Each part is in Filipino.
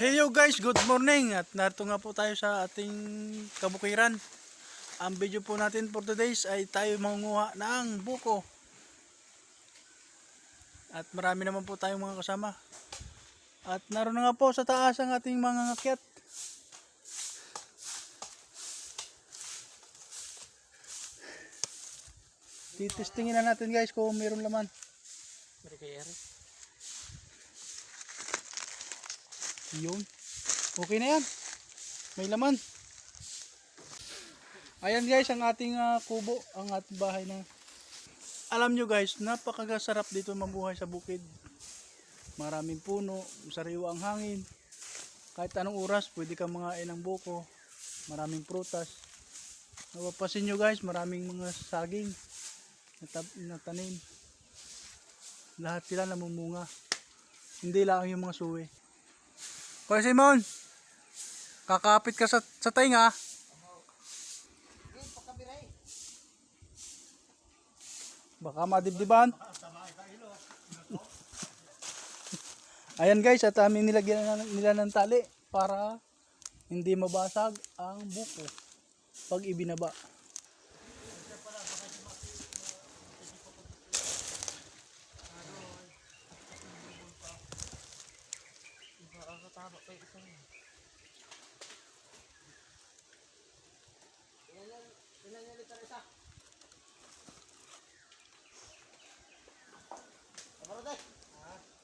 Hey yo guys, good morning at narito nga po tayo sa ating kabukiran. Ang video po natin for today's ay tayo mangunguha ng buko. At marami naman po tayong mga kasama. At naroon na nga po sa taas ang ating mga ngakyat. Titestingin na natin guys kung mayroon laman. Yun. Okay na yan. May laman. Ayan guys ang ating kubo, ang ating bahay na. Alam nyo guys, napakasarap dito mabuhay sa bukid. Maraming puno, sariwa ang hangin. Kahit anong oras, pwede kang mangain ng buko. Maraming prutas. Napapasin nyo guys, maraming mga saging na tanim. Lahat sila namumunga. Hindi lang yung mga suwi. Kuya Simon, kakapit ka sa tainga. Baka madibdiban. Ayan guys, at amin nilagyan nila ng tali para hindi mabasag ang buko pag ibinaba.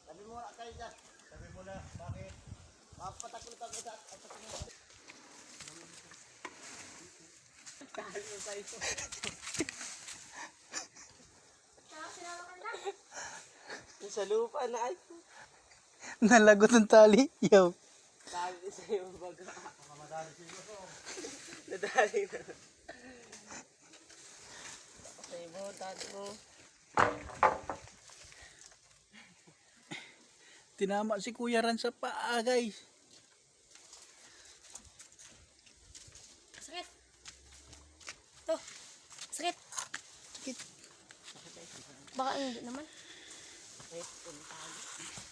Sabi mo na kayo dyan. Sabi mo na, bakit? Papatakot ako sa atas mo. Kahal mo sa ito. Sa lupa na ay. Nalagot ng tali. Yo. Sabi sa iyo baga. Madali siguro. Nadali na. Sa iyo, tado mo. Tinama si Kuya Ran sa paa guys. Sakit. To. Sakit. Sakit. Baka hindi naman. Sakit.